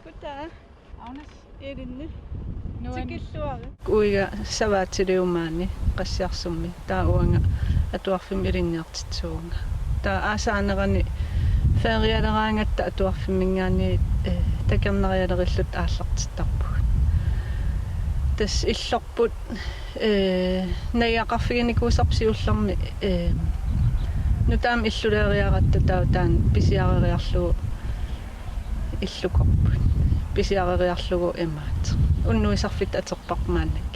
Goddag. Agnes. Edinne. Tikilluari. Uiga savaatiliumaani qassiarsummi taauanga atuarfim ilinniartitsuunga. Ta aasaanerani feerialeraangatta atuarfimmingaani takernerialerillut aallartittarpug. Tas illorput naiaqarfiginikuusarpsiullermi nutaam illuleeriaratta tautaan pisiareriarlugu illukorput. Pisiareriarlugu imaat. Unnuisarfit aterparmaannak.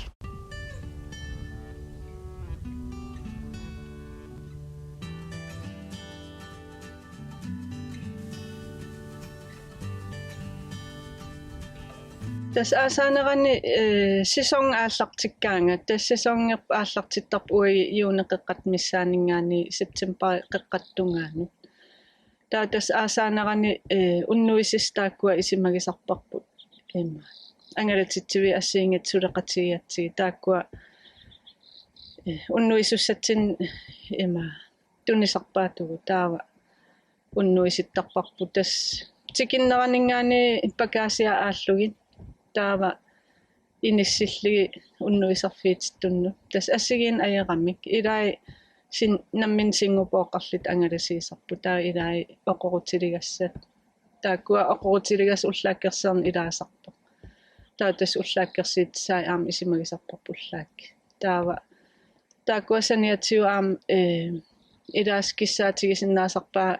Tas aasanerani sisong aallartikkaanga tas sisongerp aallartittarp ui juuneqeqqat missaaningaani september qeqqattungaanu. Ta tas aasanerani unnuisistaakkua isimagisarparput imma. Angalatittivi assiingat suleqatigiatsigi taakkua unnuisussatsin imma tunisarpaatugu taava unnuisittarparput tas tikinneranningaani pakasia aallugin taava inissilligi unnuisarfiitittunnu tas assigin ajeqammik ilai sin nammin singupoqqarlit angalasiisarpu taa ilai oqorutiligassat taakkua oqorutiligas ullaakkerserni ilaasarpa taa tas ullaakkersiitsaai aam isimagisarparpullaak taava taakkua saniatsiu aam ilaaskissaatigisinnaasarpaa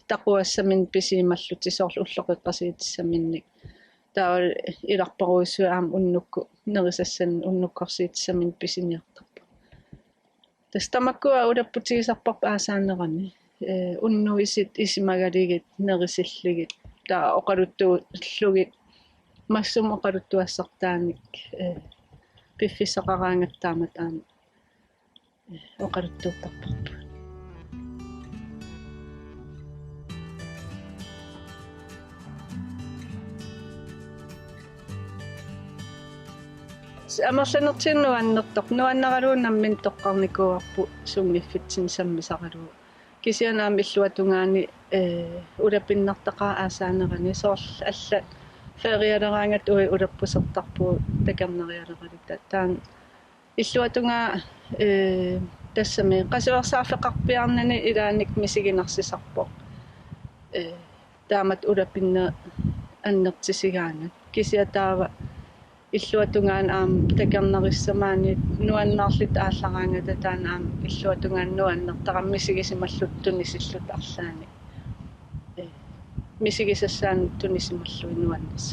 taquassamin pisiimalluti soorlu ulloqeqqasiitissaminnik taal ilarparuissua aam unnukku nerisassan unnukkorsiitissamin pisiniartarpa tas tamakkua ulapputigisarparpa aasaanerani unnuisit isimagaligit nerisilligit taa oqaluttuullugit massum oqaluttuassartaanik piffisseqaraangattaamat aam oqaluttuuttarparpa amerlanertinnuannertoq nuannaraluunammin toqqarnikuarpu sungiffitsin sammisaqalu kisianaam illuatungaani ulapinnartaqaa aasaanerani soorl alla feerialeraangat ui ulappusertarpu takernerialeralita taan illuatungaa тассами qasuersaafeqarpiarnani ilaanik misiginarсисарпоq таамат улапинне аннертисигаанга кисиатаава иллуатунгаан аам такернериссамаани нуаннаарлит ааллараангата таана аам иллуатунгаан нуаннертараммисигисималлут тунисиллут арлаани мисигисассаан тунисималлуи нуаннас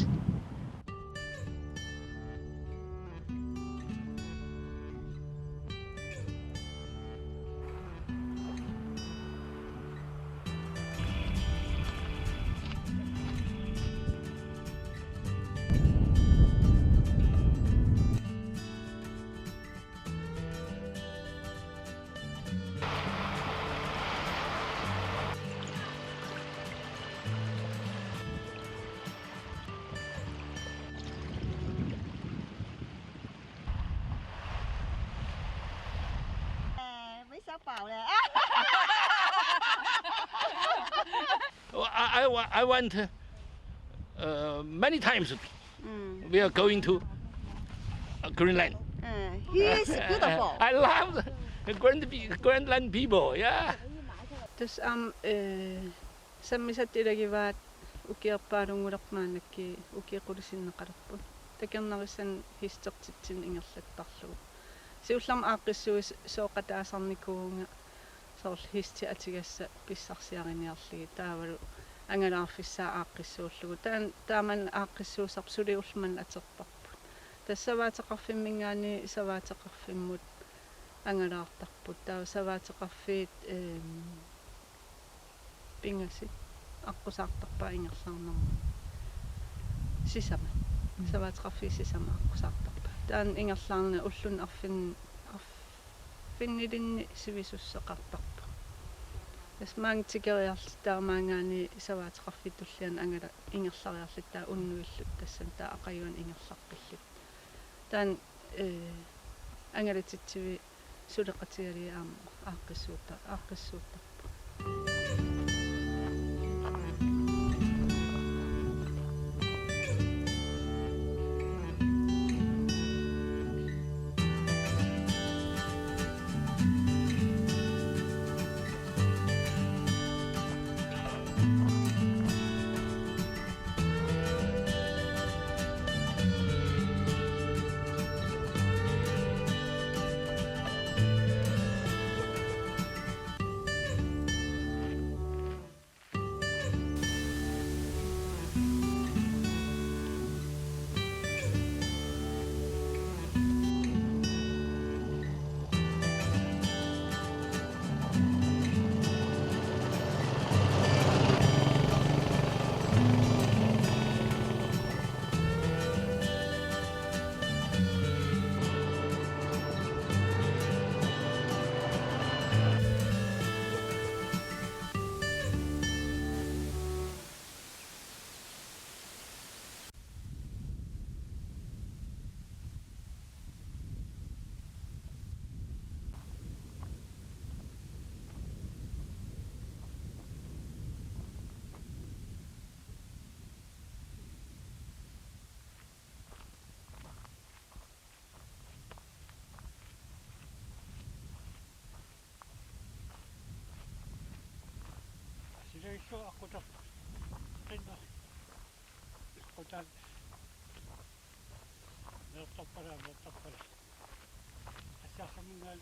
I went many times. We are going to Greenland. He's beautiful. I love the Greenland people. Yeah. Tas aam sammisattilagivaat ukiarpaalungulermaanakki ukiqulisinnaqalerput takernerissan histertitsin ingerlattarlugu siullam aaqqissuis sooqataasarnikuunga soorl histi atigassa pissarsiariniarligi taavalu angalaarfissaa aaqqissuullugu taaman aaqqissuusarpsuliulman aterparput tassavaateqarfimmingaani savaateqarfimmut angalaartarput taa savaateqarfiit pingasit аққусаартарпаа ингерлаарнерма сисама саваатеқарфи сисама аққусаартарпаа таан ингерлаарна уллун арфиннилинни сивисуссеқартарпа тасмаангтикериарлу таамаангаани саваатеқарфиттуллиан ангала ингерлариарлут таа уннуиллут тассан таа ақаюан ингерларпиллут таан ангалатитсиви сулеқатигалии аама ааққиссуутта iso ako ta rinda ako ta tapara asa sa mga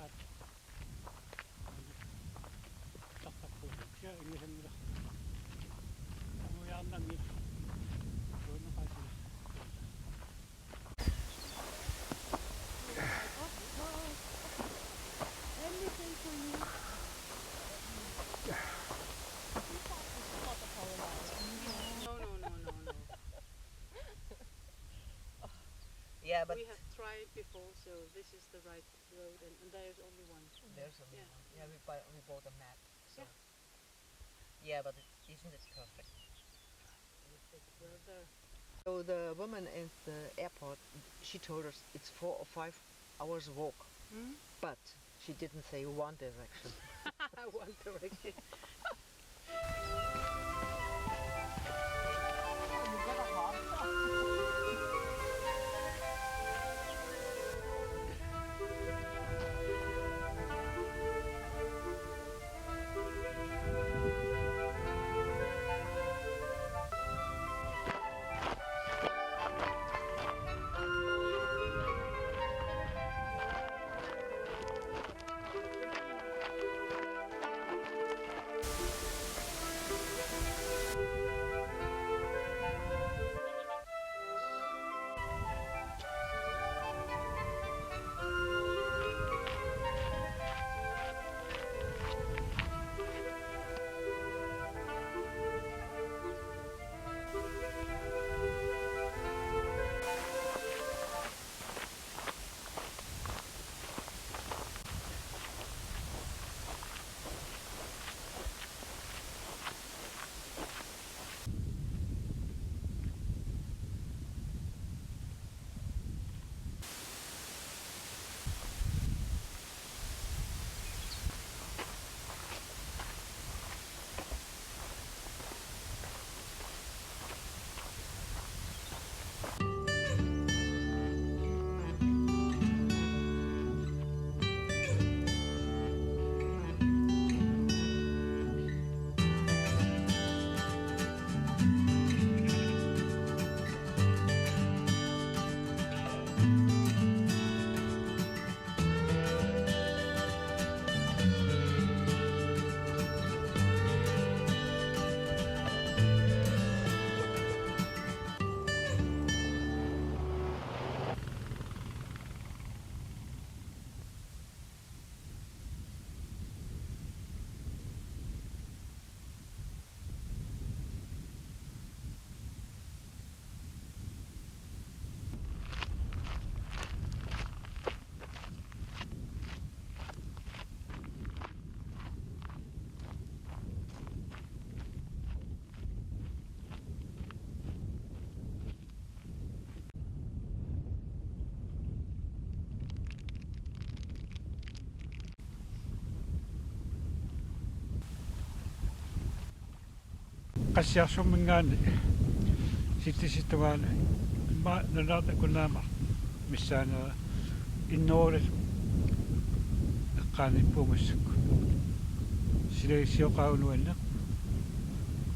at tapapo siya inihan nila amuyan lang nila doon na kasi Anything for you. No. Yeah, but We have tried before, so this is the right road, and there's only one. there's only Yeah. one. Yeah, we bought a map. So. Yeah. Yeah, but isn't it perfect? Well, there. So the woman at the airport, she told us it's 4 or 5 hours walk, but she didn't say one direction. One direction. qasiarsumingaani sittisituaani ma nanaata kunaama missaana innoores eqqaani puumassuk sileissioqaunuanneq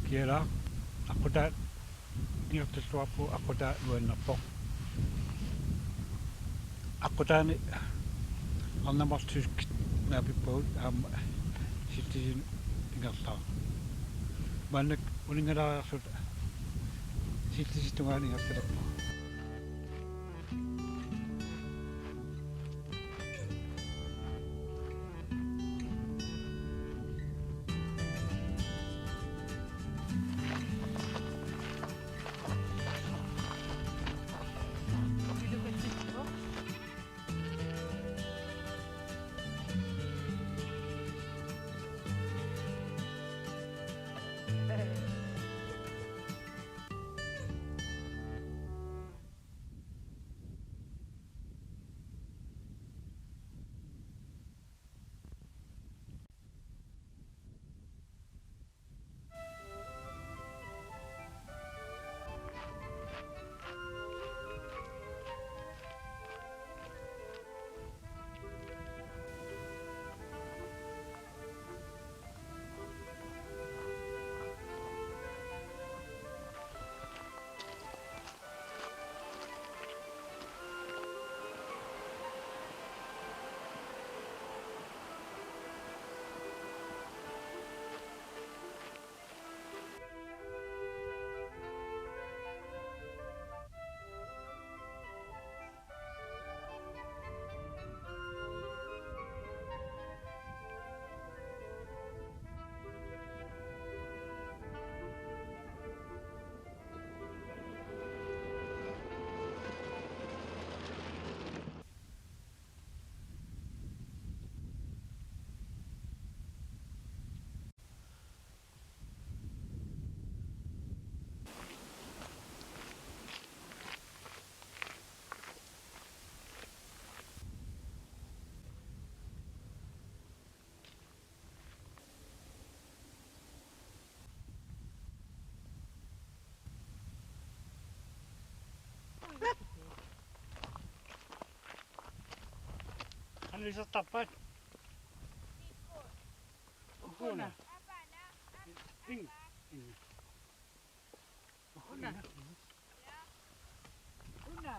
kiera aqutaat niortalluarpu aqutaat nuannerpoq aqutaani arnamartuskit naapippagut aama sittisin ingerlaa mannak uningalaarsut sittisituaani ingertalappu Elisa tappat. Huna. Ing. Huna. Huna.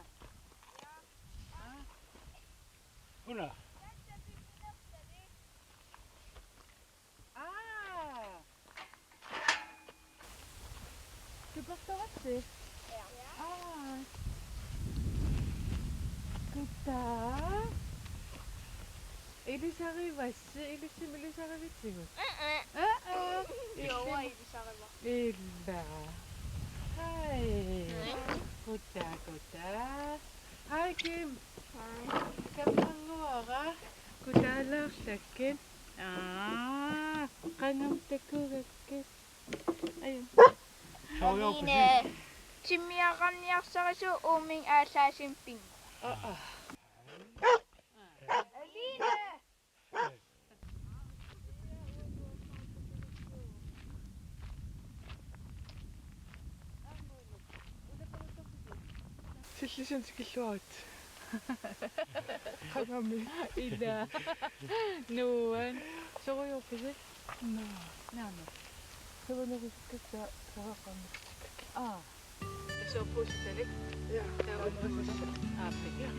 Huna. Du portes aussi. Ah. Goddag. Elisarivassi, Elisarivitsegu. Jo, Elisareva. Illa. Hej. Goddag. Hej Kim. Kamangora. Goddag Larsakken. Qangamtakkugakkis. Ayun. Aline. Timmiaqarniarsaриsu uuming aalлаасим ping. Aline. Sillisen tikilluat. Qangami. Illa. Nuan. Soruyorpisi. Naama. Savaneriskassa savaqamma. Så pussitalik. Ja. Ja.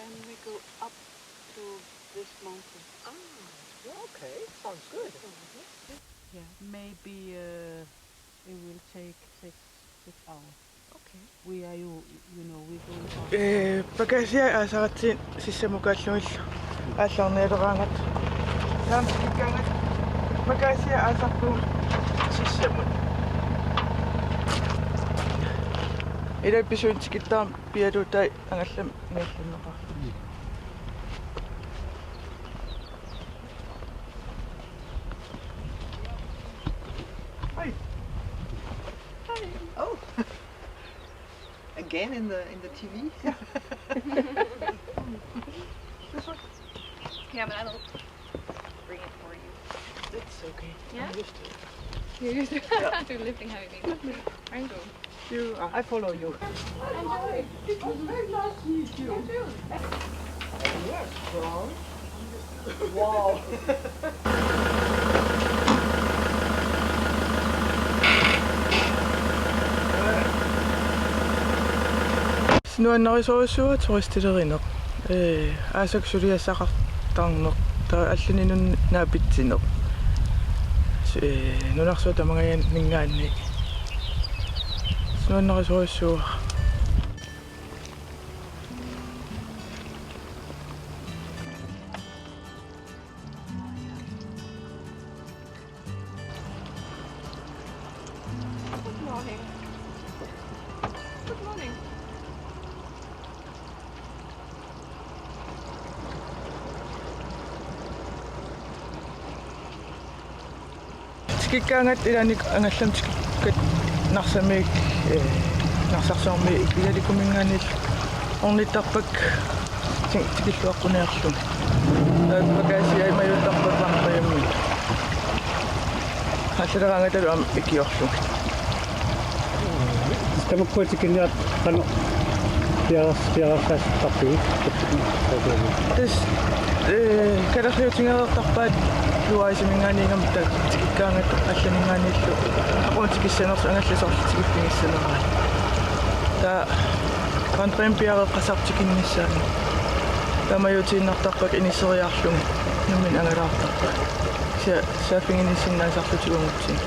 And we go up to this mountain. Okay, sounds good. Yeah. Maybe it will take six hours. Okay. We are you know we go. Pagasia asaratin sissamukaalluillu aallarneeleraangat taamsikkangat pagasia asartu sissamut ila pisuintikittaa pialutai angallam ngaalluneqa Oh. Again in the TV? Yeah, but I will bring it for you. That's okay. Yeah? I'm used to it. You're used to lifting heavy things. I'm cool. I follow you. Yes, strong. Wow. Sinuannarisuarussuа turistilerineq aasaksuliassaqartarneq taa аллунинун наапитсинеq нунарсуа тамагаян нингаанни sinuannarisuarussuа Good morning. Good morning. tikikkaangat ilanik angallam tikikkat narsamik narsarsormi ilalikumingaanil ornittarpak tikilluaqquniarlum pagaasiai majullarpaqarpajammi аллерангаталу ам икиорлу Тамаккуутикинниат qanu пиарсааттарпи тас калерлиутингерертарпаат луаисимингаанигам так тикиккаангат алланингааниллу aquутикиссанерс ангалласоорлутикиффигиссанераа та контрем пиареққасартикиннissaани тамаюутииннартарпак инисериарлум нуммин ангалаартарпак саафингиниссиннаасарлутигунгутсин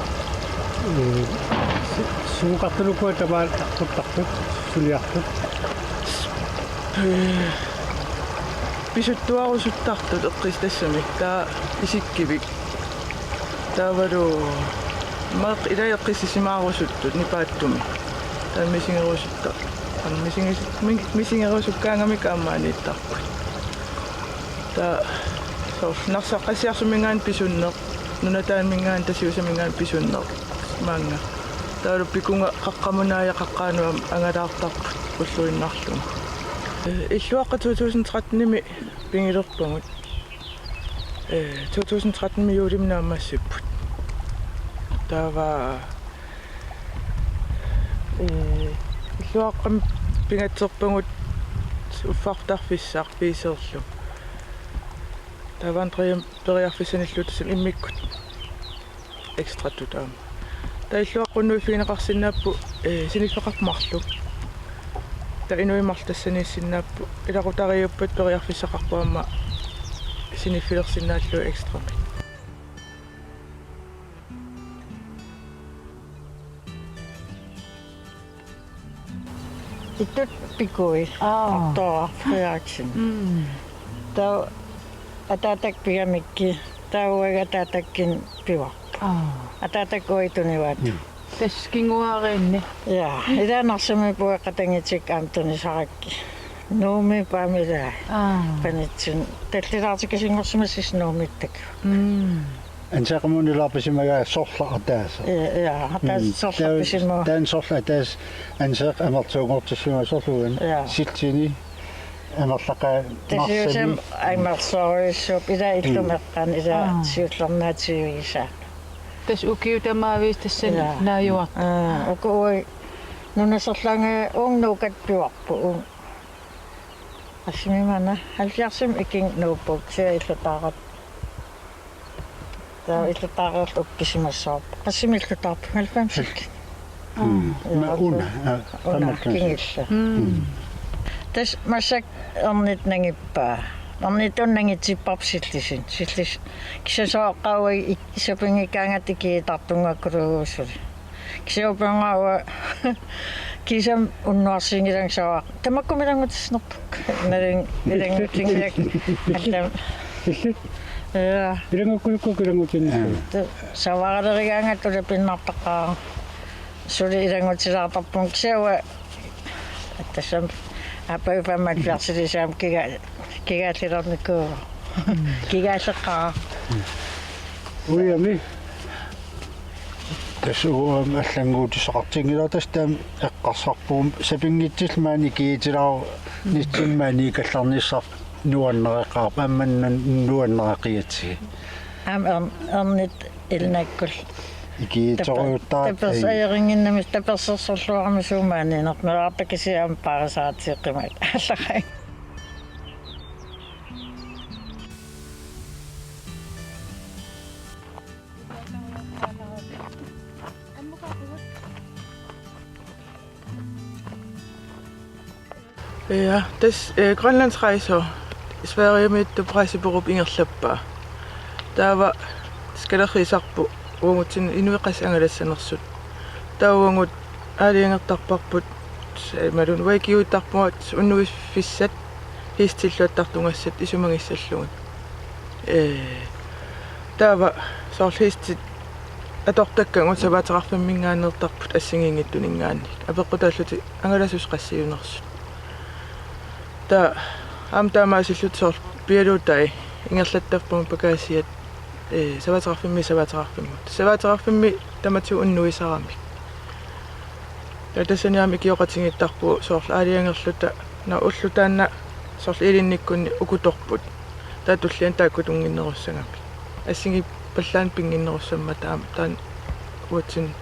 суукартулукуа тамаат артуттартут сулиартут писуттуарусуттартут эққис тассами таа исиккивик таавалу мақ илаеққиссисимаарусуттут нипааттуми таа мисингерусутта мисингерусуккаангами кааммаанииттарпут Та нарсаққасиарсумингаан писуннеқ нунатаамингаан тасиусамингаан писуннеқ маанга таалу пикунга қаққамунаая қаққаануам ангалаартарпут уллуиннарлума иллуаққа 2013-ними пингилерпагут 2013 юулимнаамассиппут таава иллуаққам пингатсерпагут уффартарфиссаар писерлу таван периарфиссаниллутусам иммиккут экстра тутаама таиллуаққуннуи финеқарсинааппу синиффеқармарлу таинуимарл тассанииссиннааппу илақутариуппат периарфиссақарпуама синиффилерсинааллу экстрами Иттут пикуи артоо фриакшн таа ататак пиамикки тауага татаккин пива ататак оитуниваат Тас кингуааринни. я идаанарсами пуэқатангитик амтуни саракки нууми памила панитсин таллилаартикасингорсимассис нуумиттак Ансақамунилаарписимагаа сорла атааса. я атаас сорлапписимаа таан сорла атаас ансақ амартуугортиссума сорлуган силтини амерлақа тасиусам аймарсориссуп ила иллумеққан ила сиуллернаатиуиса Тас укиутамаавис тассани нааюар. окой нунасерланга унгнукат пиуарпу асмимана халлиарсим икин нууппук сииллутаарат таа иллутаарерл уккисимассаап qasimillutаарпу 90 уна кингилла тас масак орнит нангиппаа орнитуннангитсиппарсиллисин силлис кисасооққауи исапингикаангатики тартунгаккулугууссули кисаупангауа кисам уннуарсингилангсаваа тамаккумилангутиснерпук налин илангутингиак аллам Ирангуккулуккулангутинна савааралеригаангаттула пиннартаққаа сули илангутилаартарпун кисауа аттасам апаупаммат версилисаам кигааллилерникуу кигааллеққаа уями тасуам аллангуутисақартингила тастаам эққарсарпуум сапингитсилмаани киитилаа нитсиммаани калларниссар нуаннереққарп амманнан нуаннереқиатси эрнит илнаккул икииторуутаа таперсаерингиннамис таперсерсорлуарми суумаани нермераартакисиам парасаатиэққимат алларай Ja, das Grønlandsrejser i Sverige med det rejsebureau Ingerslappa. Der var skalerisarpu ungutin inuiqas angalassanersut. Der ungut aaliangertarparput malun wakiutarpuat unnuis fissat histilluattartungassat isumangissallugut. Der var sorlistit atortakkangut savatararfammingaannertarput assingingittuningaannik. Apeqqutaalluti angalasus qassiunersut. Der amtaamaasillut pialuutai ingerlattappuun pakaasiat savatararfimmi tamatu unnuisaraamik tatasaniami kioqatingittarpu soorla aaliangerluta na ullutaanna soorla ilinnikkunni ukutorput taatullian taakkutunginnerussangami assingi pallaan pinginnerussamma taan uatsin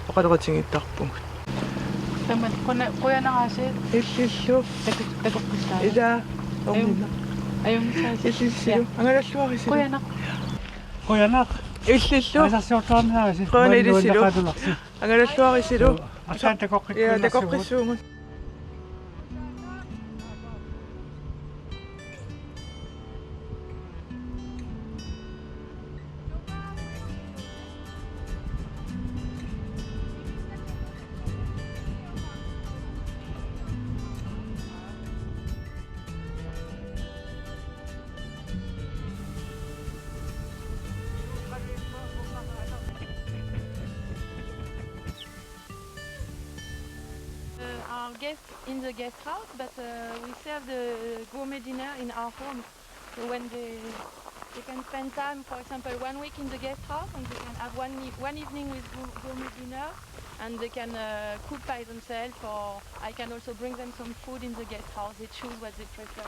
oqaleqatingittarpungut Тамат қуянааси иллиллу такоққиссаа ида аюмсааси иллиллу ангалаллуарисилу қуянақ иллиллу асарсиортуарнааси қуанилисилу ангалаллуарисилу асаа такоққиккуллассугут такоққиссуугут Our guests in the guest house, but we serve the gourmet dinner in our home. So when they can spend time, for example, 1 week in the guest house, and they can have one evening with gourmet dinner, and they can cook by themselves, or I can also bring them some food in the guest house. They choose what they prefer.